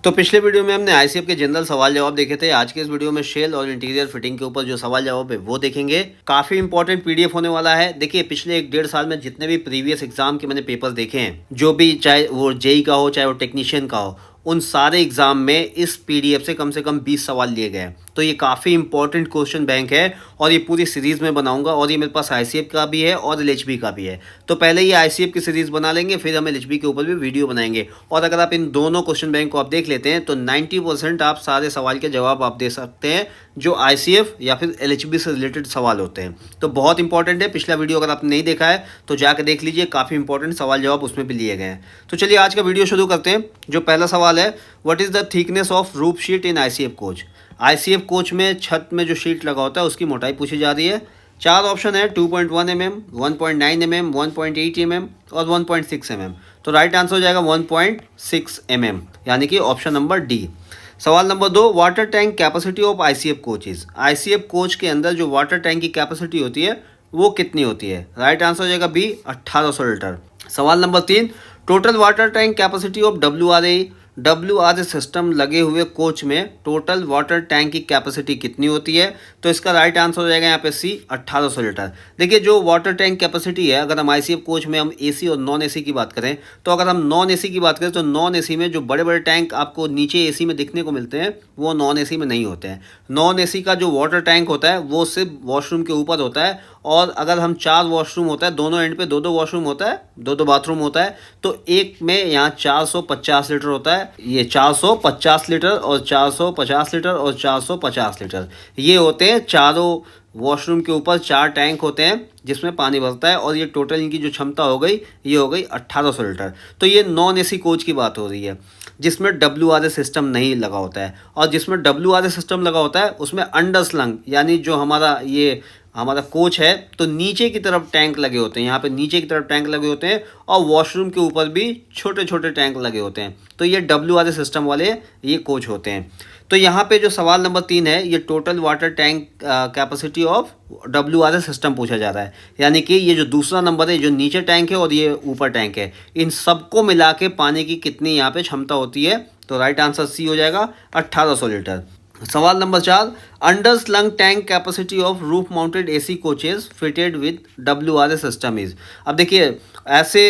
तो पिछले वीडियो में हमने आईसीएफ के जनरल सवाल जवाब देखे थे। आज के इस वीडियो में शेल और इंटीरियर फिटिंग के ऊपर जो सवाल जवाब है वो देखेंगे। काफी इंपॉर्टेंट पीडीएफ होने वाला है। देखिए, पिछले 1-1.5 साल में जितने भी प्रीवियस एग्जाम के मैंने पेपर देखे हैं, जो भी, चाहे वो जेई का हो चाहे वो टेक्नीशियन का हो, उन सारे एग्जाम में इस पीडीएफ से कम 20 सवाल लिए गए। तो ये काफ़ी इंपॉर्टेंट क्वेश्चन बैंक है और ये पूरी सीरीज़ में बनाऊंगा। और ये मेरे पास आईसीएफ का भी है और एलएचबी का भी है। तो पहले ये आईसीएफ की सीरीज़ बना लेंगे, फिर हम एलएचबी के ऊपर भी वीडियो बनाएंगे। और अगर आप इन दोनों क्वेश्चन बैंक को आप देख लेते हैं तो 90% आप सारे सवाल के जवाब आप दे सकते हैं जो आईसीएफ या फिर एलएचबी से रिलेटेड सवाल होते हैं। तो बहुत इंपॉर्टेंट है। पिछला वीडियो अगर आपने नहीं देखा है तो जाकर देख लीजिए, काफ़ी इंपॉर्टेंट सवाल जवाब उसमें भी लिए गए हैं। तो चलिए आज का वीडियो शुरू करते हैं। जो पहला सवाल है, what is the thickness of roof sheet in ICF coach. ICF coach में छत में जो शीट लगा होता है उसकी मोटाई पूछी जा रही है। 4 ऑप्शन है, 2.1 mm, 1.9 mm, 1.8 mm और 1.6 mm। तो राइट आंसर हो जाएगा 1.6 mm, यानी कि ऑप्शन नंबर डी। सवाल number 2, water tank capacity of ICF coaches. ICF coach के अंदर जो वाटर टैंक की कैपेसिटी होती है वो कितनी होती है। राइट आंसर हो जाएगा बी, 1800 लीटर। सवाल number 3, total water tank capacity of WRA system लगे हुए कोच में टोटल वाटर टैंक की कैपेसिटी कितनी होती है। तो इसका राइट आंसर हो जाएगा यहाँ पे सी, 1800 लीटर। देखिए, जो वाटर टैंक कैपेसिटी है, अगर हम आईसीएफ कोच में हम एसी और नॉन एसी की बात करें, तो अगर हम नॉन एसी की बात करें तो नॉन एसी में जो बड़े बड़े टैंक आपको नीचे एसी में दिखने को मिलते हैं वो नॉन एसी में नहीं होते हैं। नॉन एसी का जो वाटर टैंक होता है वो सिर्फ वॉशरूम के ऊपर होता है। और अगर हम 4 वॉशरूम होता है, दोनों एंड पे 2-2 वॉशरूम होता है, 2-2 बाथरूम होता है, तो एक में यहाँ 450 लीटर होता है। ये 450 लीटर और 450 लीटर और 450 लीटर, ये होते हैं चारों वॉशरूम के ऊपर 4 टैंक होते हैं जिसमें पानी भरता है। और ये टोटल इनकी जो क्षमता हो गई, ये हो गई 1800 लीटर। तो ये नॉन एसी कोच की बात हो रही है जिसमें WRA सिस्टम नहीं लगा होता है। और जिसमें WRA सिस्टम लगा होता है उसमें अंडरस्लंग, यानी जो हमारा कोच है तो नीचे की तरफ टैंक लगे होते हैं। यहाँ पे नीचे की तरफ टैंक लगे होते हैं और वॉशरूम के ऊपर भी छोटे छोटे टैंक लगे होते हैं। तो ये WRA सिस्टम वाले ये कोच होते हैं। तो यहाँ पे जो सवाल नंबर 3 है, ये total water tank capacity of WRA system पूछा जा रहा है। यानी कि ये जो दूसरा नंबर है, जो नीचे टैंक है और ये ऊपर टैंक है, इन सबको मिला के पानी की कितनी यहाँ पे क्षमता होती है। तो राइट आंसर सी हो जाएगा, 1800 लीटर। सवाल number 4, under slung tank capacity of roof mounted AC coaches fitted with WRA system is. अब देखिए, ऐसे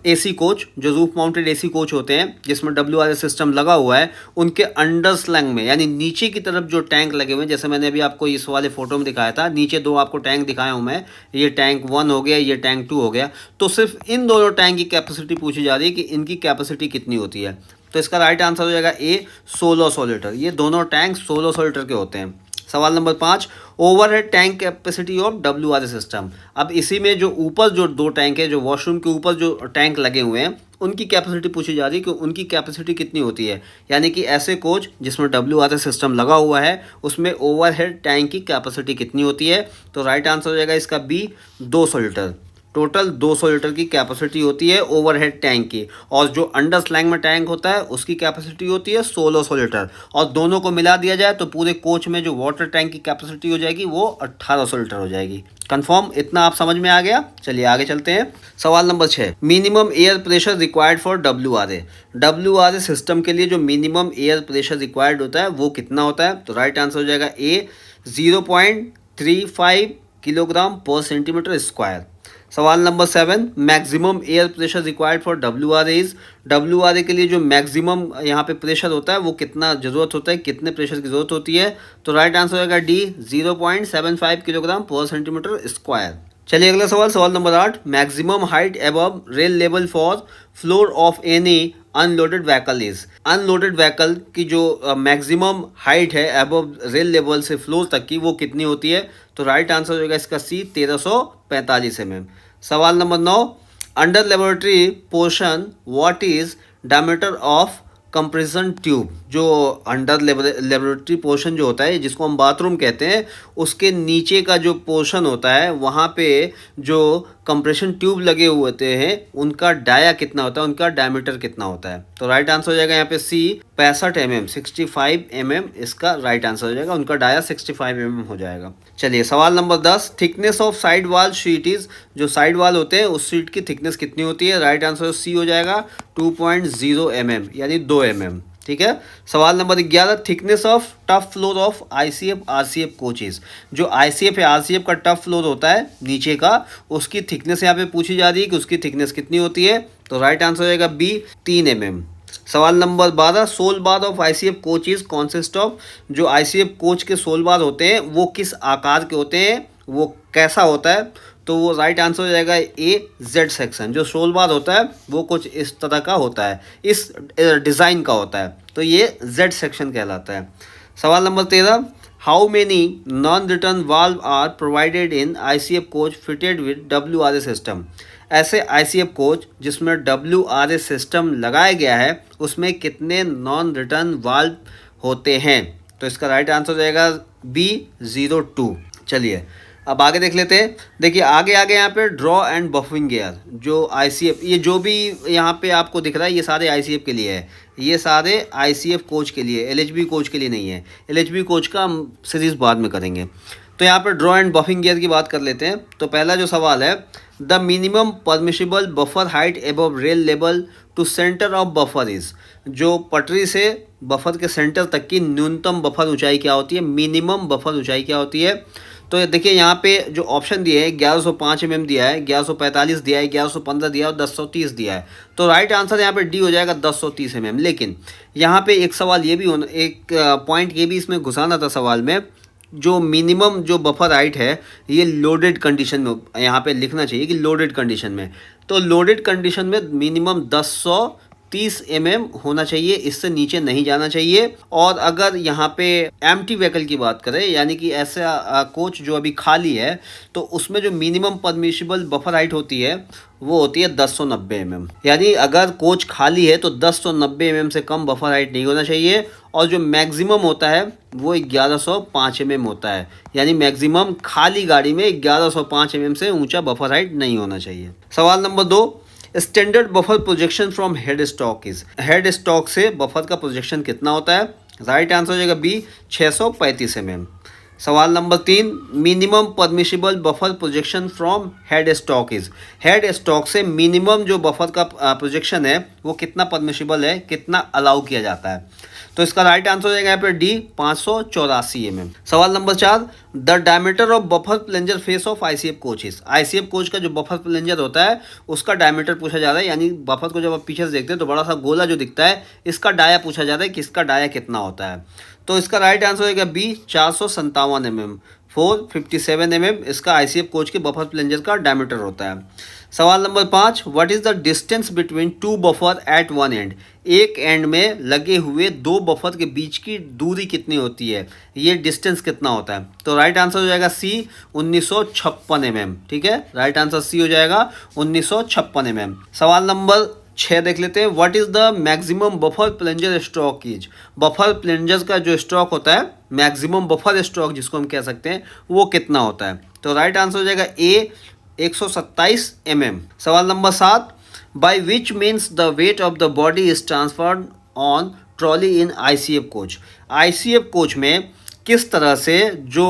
एसी कोच जो रूफ माउंटेड एसी कोच होते हैं जिसमें WRA सिस्टम लगा हुआ है, उनके अंडर स्लंग में यानी नीचे की तरफ जो टैंक लगे हुए हैं, जैसे मैंने अभी आपको इस वाले फोटो में दिखाया था, नीचे 2 आपको टैंक दिखाया हूँ मैं, ये टैंक 1 हो गया, ये टैंक 2 हो गया। तो सिर्फ इन दोनों टैंक की कैपेसिटी पूछी जा रही है कि इनकी कैपेसिटी कितनी होती है। तो इसका राइट आंसर हो जाएगा ए, 1600 लीटर। ये दोनों टैंक 1600 लीटर के होते हैं। सवाल नंबर 5, overhead tank capacity of WRA system. अब इसी में जो ऊपर जो 2 टैंक है, जो वॉशरूम के ऊपर जो टैंक लगे हुए हैं, उनकी कैपेसिटी पूछी जा रही है कि उनकी कैपेसिटी कितनी होती है। यानी कि ऐसे कोच जिसमें WRA सिस्टम लगा हुआ है उसमें ओवरहेड टैंक की कैपेसिटी कितनी होती है। तो राइट आंसर हो जाएगा इसका बी, 200 लीटर। टोटल 200 लीटर की कैपेसिटी होती है ओवरहेड टैंक की। और जो अंडर स्लैंग में टैंक होता है उसकी कैपेसिटी होती है 1600 लीटर। और दोनों को मिला दिया जाए तो पूरे कोच में जो वाटर टैंक की कैपेसिटी हो जाएगी वो 1800 लीटर हो जाएगी। कंफर्म, इतना आप समझ में आ गया। चलिए आगे चलते हैं। सवाल number 6, minimum air pressure required for WRA system के लिए जो मिनिमम एयर प्रेशर रिक्वायर्ड होता है वो कितना होता है। तो राइट आंसर हो जाएगा ए, 0.35 किलोग्राम पर सेंटीमीटर स्क्वायर। सवाल number 7, maximum air pressure required for WRA के लिए जो मैक्सिमम यहाँ पे प्रेशर होता है वो कितना ज़रूरत होता है, कितने प्रेशर की ज़रूरत होती है। तो राइट आंसर होगा डी, 0.75 किलोग्राम पर सेंटीमीटर स्क्वायर। चलिए अगला सवाल, सवाल number 8, maximum height above rail level for floor of any unloaded vehicle is. Unloaded vehicle की जो मैक्सिमम हाइट है एबव रेल लेवल से फ्लोर तक की, वो कितनी होती है। तो राइट आंसर होगा इसका सी, 1345 mm। सवाल नंबर 9, under laboratory portion what is diameter of compression tube. जो अंडर लेबोरेटरी पोर्शन जो होता है जिसको हम बाथरूम कहते हैं, उसके नीचे का जो पोर्शन होता है वहाँ पे जो कंप्रेशन ट्यूब लगे हुए होते हैं उनका डाया कितना होता है, उनका डायमीटर कितना होता है। तो राइट आंसर हो जाएगा यहाँ पे सी, 65 mm, 65 mm इसका राइट आंसर हो जाएगा। उनका डाया 65 mm हो जाएगा। चलिए सवाल number 10, thickness of side wall sheet is. जो साइड वॉल होते हैं उस शीट की थिकनेस कितनी होती है। राइट आंसर सी हो जाएगा 2.0 mm यानी 2 mm। ठीक है। सवाल number 11, thickness of tough floor of ICF RCF coaches. जो आईसीएफ या आरसीएफ का टफ फ्लोर होता है नीचे का, उसकी थिकनेस यहाँ पे पूछी जा रही है कि उसकी थिकनेस कितनी होती है। तो राइट आंसर हो जाएगा बी, 3 mm। सवाल नंबर 12, sole bar of ICF coaches consist of. जो आईसीएफ कोच के सोल बार होते हैं वो किस आकार के होते हैं, वो कैसा होता है। तो वो राइट आंसर हो जाएगा ए, जेड सेक्शन। जो शोल बार होता है वो कुछ इस तरह का होता है, इस डिज़ाइन का होता है, तो ये जेड सेक्शन कहलाता है। सवाल नंबर 13, how many non return valve are provided in ICF coach fitted with WRA system. ऐसे आईसीएफ कोच जिसमें WRA सिस्टम लगाया गया है उसमें कितने नॉन रिटर्न वाल्व होते हैं। तो इसका राइट आंसर हो जाएगा बी, 02। चलिए अब आगे देख लेते हैं। देखिए आगे यहाँ पे ड्रॉ एंड बफरिंग गियर, जो आईसीएफ, ये जो भी यहाँ पे आपको दिख रहा है ये सारे आईसीएफ के लिए है, ये सारे आईसीएफ कोच के लिए, एलएचबी कोच के लिए नहीं है। एलएचबी कोच का हम सीरीज बाद में करेंगे। तो यहाँ पे ड्रॉ एंड बफरिंग गियर की बात कर लेते हैं। तो पहला जो सवाल है, the minimum permissible buffer height above rail level to centre of buffer is. जो पटरी से बफर के सेंटर तक की न्यूनतम बफर ऊंचाई क्या होती है, मिनिमम बफर ऊंचाई क्या होती है। तो देखिए यहाँ पे जो ऑप्शन दिए हैं 1105 mm दिया है, 1145 दिया है, 1115 दिया है और 1030 दिया है। तो राइट आंसर यहाँ पे डी हो जाएगा 1030 mm। लेकिन यहाँ पे एक सवाल ये भी होना, एक पॉइंट ये भी इसमें घुसाना था सवाल में, जो मिनिमम जो बफर हाइट है ये लोडेड कंडीशन में यहाँ पे लिखना चाहिए कि लोडेड कंडीशन में। तो लोडेड कंडीशन में मिनिमम 1030 mm होना चाहिए, इससे नीचे नहीं जाना चाहिए। और अगर यहाँ पे एम्प्टी व्हीकल की बात करें, यानी कि ऐसा कोच जो अभी खाली है, तो उसमें जो मिनिमम परमिशिबल बफर हाइट होती है वो होती है 1090 mm। यानी अगर कोच खाली है तो 1090 mm से कम बफर हाइट नहीं होना चाहिए। और जो मैक्सिमम होता है वो 1105 mm होता है, यानी मैक्सिमम खाली गाड़ी में 1105 mm से ऊंचा बफर हाइट नहीं होना चाहिए। सवाल number 2, standard buffer projection from head stock is. Head stock से बफर का प्रोजेक्शन कितना होता है। राइट आंसर हो जाएगा बी, 635 mm। सवाल number 3, minimum permissible buffer projection from head stock is. Head stock से मिनिमम जो बफर का प्रोजेक्शन है वो कितना परमिशिबल है, कितना अलाउ किया जाता है। तो इसका राइट आंसर हो जाएगा यहाँ पे डी, 584 mm। सवाल number 4, the diameter of buffer plunger face of ICF coaches. ICF coach का जो बफर प्लंजर होता है उसका डायमीटर पूछा जा रहा है, यानी बफर को जब आप पीछे से देखते हैं तो बड़ा सा गोला जो दिखता है, इसका डाया पूछा जा रहा है कि इसका डाया कितना होता है। तो इसका राइट आंसर होगा बी, 457 mm, 457 mm इसका आईसीएफ कोच के बफर प्लंजर का डायमीटर होता है। सवाल नंबर 5, what is the distance between two buffer at one end. एक एंड में लगे हुए दो बफर के बीच की दूरी कितनी होती है, ये डिस्टेंस कितना होता है। तो राइट आंसर हो जाएगा सी, 1956 mm। ठीक है, राइट आंसर सी हो जाएगा 1956 mm। सवाल नंबर 6 देख लेते हैं, what is the maximum buffer plunger stroke is. Buffer plunger का जो स्ट्रोक होता है, मैक्सिमम बफर स्ट्रोक जिसको हम कह सकते हैं, वो कितना होता है। तो राइट आंसर हो जाएगा ए, 127 mm। सवाल number 7, by which means the weight of the body is transferred on trolley in ICF coach. ICF coach में किस तरह से जो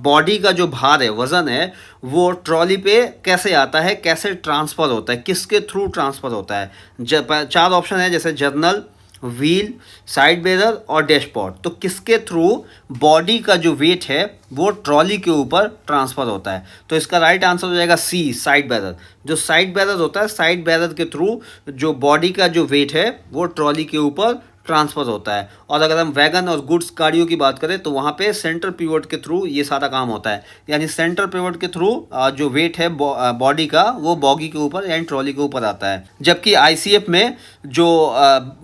बॉडी का जो भार है, वज़न है, वो ट्रॉली पे कैसे आता है, कैसे ट्रांसफ़र होता है, किसके थ्रू ट्रांसफ़र होता है। 4 ऑप्शन है, जैसे जर्नल, व्हील, साइड बैरर और डैशबोर्ड। तो किसके थ्रू बॉडी का जो वेट है वो ट्रॉली के ऊपर ट्रांसफ़र होता है। तो इसका राइट आंसर हो जाएगा सी, साइड बैरर। जो साइड बैरर होता है, साइड बैरर के थ्रू जो बॉडी का जो वेट है वो ट्रॉली के ऊपर ट्रांसफ़र होता है। और अगर हम वैगन और गुड्स गाड़ियों की बात करें तो वहाँ पे सेंटर पिवट के थ्रू ये सारा काम होता है, यानी सेंटर पिवट के थ्रू जो वेट है बॉडी का वो बॉगी के ऊपर यानी ट्रॉली के ऊपर आता है। जबकि आईसीएफ में जो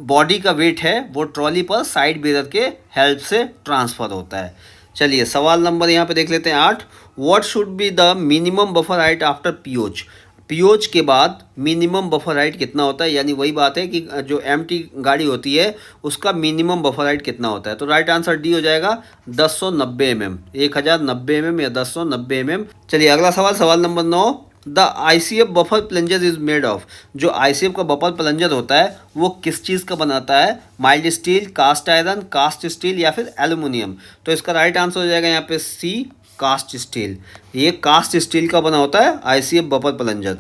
बॉडी का वेट है वो ट्रॉली पर साइड बैरर के हेल्प से ट्रांसफ़र होता है। चलिए सवाल नंबर यहाँ पे देख लेते हैं 8, what should be the minimum buffer height after POH. POH के बाद मिनिमम बफर हाइट कितना होता है, यानी वही बात है कि जो एम्प्टी गाड़ी होती है उसका मिनिमम बफर हाइट कितना होता है। तो राइट आंसर डी हो जाएगा 1090 mm, 1090 mm या 1090 mm। चलिए अगला सवाल, सवाल नंबर 9, the ICF buffer plunger is made of. जो आईसीएफ का बफर प्लंजर होता है वो किस चीज़ का बनाता है, mild steel, cast iron, cast steel या फिर एल्यूमिनियम। तो इसका राइट आंसर हो जाएगा यहाँ पे सी, कास्ट स्टील। ये कास्ट स्टील का बना होता है आईसीएफ बफर प्लंजर।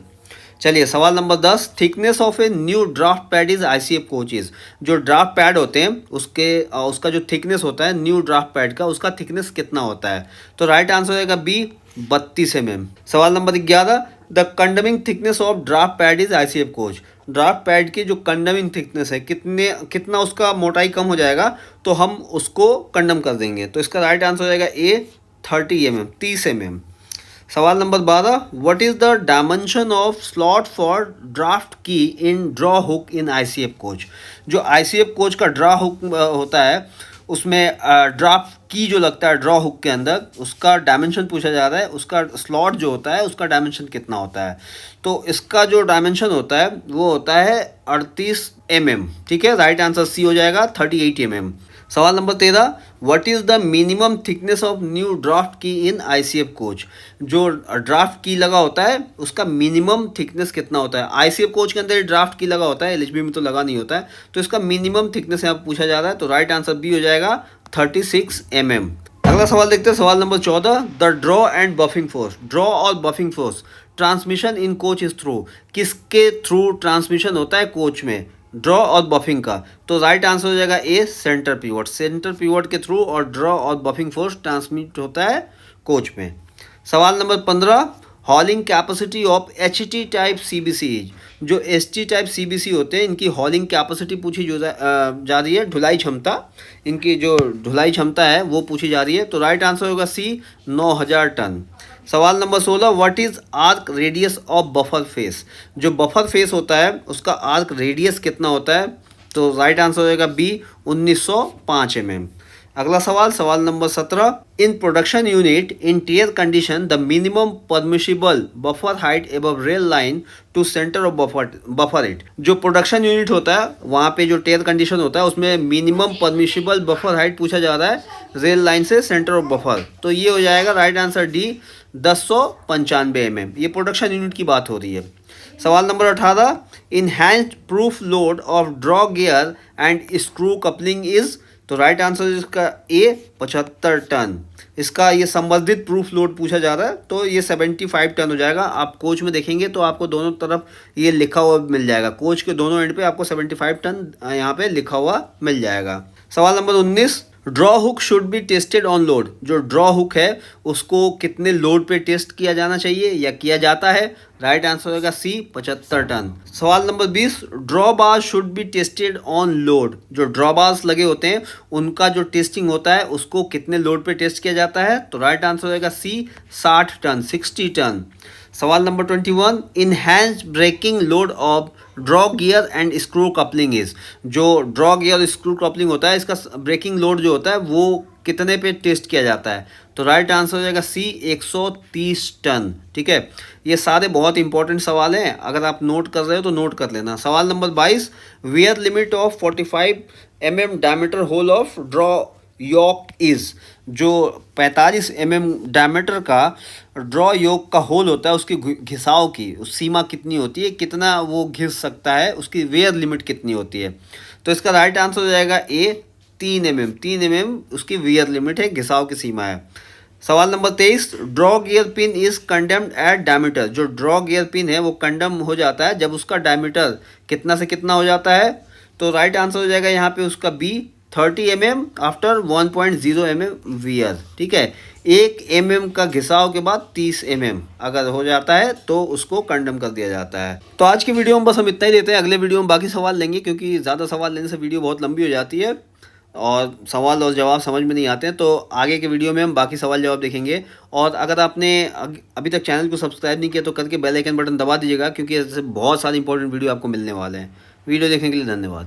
चलिए सवाल number 10, thickness of a new draft pad is ICF coaches. जो ड्राफ्ट पैड होते हैं उसका जो थिकनेस होता है न्यू ड्राफ्ट पैड का, उसका थिकनेस कितना होता है? तो राइट आंसर हो जाएगा बी, 32 mm। सवाल number 11, the कंडमिंग thickness of draft pad is ICF coach. Draft pad की जो कंडमिंग थिकनेस है कितना उसका मोटाई कम हो जाएगा तो हम उसको कंडम कर देंगे। तो इसका राइट आंसर हो जाएगा ए, 30 mm, 30 mm। सवाल नंबर 12, what is the dimension of slot for draft की इन ड्रॉ हुक इन आईसीएफ कोच। जो आईसीएफ कोच का ड्रॉ हुक होता है उसमें ड्राफ्ट की जो लगता है ड्रॉ हुक के अंदर, उसका डायमेंशन पूछा जा रहा है, उसका स्लॉट जो होता है उसका डायमेंशन कितना होता है। तो इसका जो डायमेंशन होता है वो होता है 38 mm। ठीक है, राइट आंसर सी हो जाएगा, 38 mm। सवाल नंबर 13, what is the minimum thickness of new draft की इन आईसीएफ कोच। जो ड्राफ्ट की लगा होता है उसका मिनिमम थिकनेस कितना होता है। आईसीएफ कोच के अंदर ड्राफ्ट की लगा होता है, एलएचबी में तो लगा नहीं होता है, तो इसका मिनिमम थिकनेस यहाँ पूछा जा रहा है। तो राइट आंसर बी हो जाएगा, 36 mm। अगला सवाल देखते हैं, सवाल number 14, the draw and buffing force. Draw और buffing force transmission in coach is through, किसके थ्रू ट्रांसमिशन होता है कोच में, ड्रॉ और बफिंग का। तो राइट आंसर हो जाएगा ए, सेंटर पिवट। सेंटर पिवट के थ्रू और ड्रॉ और बफिंग फोर्स ट्रांसमिट होता है कोच में। सवाल number 15, हॉलिंग capacity of HT type CBC. जो एसटी टाइप सीबीसी होते हैं इनकी हॉलिंग कैपेसिटी पूछी जा रही है, ढुलाई क्षमता, इनकी जो ढुलाई क्षमता है वो पूछी जा रही है। तो राइट आंसर होगा सी, 9000 टन। सवाल number 16, what is arc radius of buffer face. जो बफर फेस होता है उसका आर्क रेडियस कितना होता है। तो राइट आंसर हो जाएगा बी, 1905 mm। अगला सवाल, सवाल नंबर 17, in production unit in tare condition the minimum permissible buffer height above rail line to centre of buffer it. जो प्रोडक्शन यूनिट होता है वहाँ पे जो टियर कंडीशन होता है उसमें मिनिमम परमिशिबल बफर हाइट पूछा जा रहा है रेल लाइन से सेंटर ऑफ बफर। तो ये हो जाएगा राइट आंसर डी, 1095 mm। ये प्रोडक्शन यूनिट की बात हो रही है। सवाल number 18, enhanced proof load of draw gear and screw coupling is. तो राइट आंसर इसका ए, 75 टन। इसका ये संवर्धित प्रूफ लोड पूछा जा रहा है तो ये 75 टन हो जाएगा। आप कोच में देखेंगे तो आपको दोनों तरफ ये लिखा हुआ मिल जाएगा, कोच के दोनों एंड पे आपको 75 टन यहाँ पे लिखा हुआ मिल जाएगा। सवाल number 19, draw hook should be tested on load. जो ड्रॉ हुक है उसको कितने लोड पे टेस्ट किया जाना चाहिए या किया जाता है। राइट आंसर होगा सी, 75 टन। सवाल number 20, draw bars should be tested on load. जो ड्रॉ बार्स लगे होते हैं उनका जो टेस्टिंग होता है उसको कितने लोड पे टेस्ट किया जाता है। तो राइट आंसर होगा सी, 60 टन, 60 टन। सवाल नंबर 21, enhanced breaking load of draw gear and screw coupling is. जो ड्रॉ गियर स्क्रू कपलिंग होता है इसका ब्रेकिंग लोड जो होता है वो कितने पे टेस्ट किया जाता है। तो राइट आंसर हो जाएगा सी, 130 टन। ठीक है, ये सारे बहुत इंपॉर्टेंट सवाल हैं, अगर आप नोट कर रहे हो तो नोट कर लेना। सवाल नंबर 22, wear limit of 45 mm diameter hole of draw yoke is. जो 45 mm डायमीटर का ड्रॉ योक का होल होता है उसकी घिसाव की सीमा कितनी होती है, कितना वो घिस सकता है, उसकी वेयर लिमिट कितनी होती है। तो इसका राइट आंसर हो जाएगा ए, 3 mm। 3 mm उसकी वेयर लिमिट है, घिसाव की सीमा है। सवाल नंबर 23, draw gear pin is condemned at diameter. जो ड्रॉ गियर पिन है वो कंडेम हो जाता है जब उसका डायमीटर कितना से कितना हो जाता है। तो राइट आंसर हो जाएगा यहाँ पे उसका B, 30 mm after 1.0 mm wear. ठीक है, 1 mm का घिसाव के बाद 30 mm अगर हो जाता है तो उसको कंडम कर दिया जाता है। तो आज की वीडियो में बस हम इतना ही लेते हैं, अगले वीडियो में बाकी सवाल लेंगे क्योंकि ज़्यादा सवाल लेने से वीडियो बहुत लंबी हो जाती है और सवाल और जवाब समझ में नहीं आते हैं। तो आगे के वीडियो में हम बाकी सवाल जवाब देखेंगे। और अगर आपने अभी तक चैनल को सब्सक्राइब नहीं किया तो करके बेल आइकन बटन दबा दीजिएगा क्योंकि ऐसे बहुत सारे इंपॉर्टेंट वीडियो आपको मिलने वाले हैं। वीडियो देखने के लिए धन्यवाद।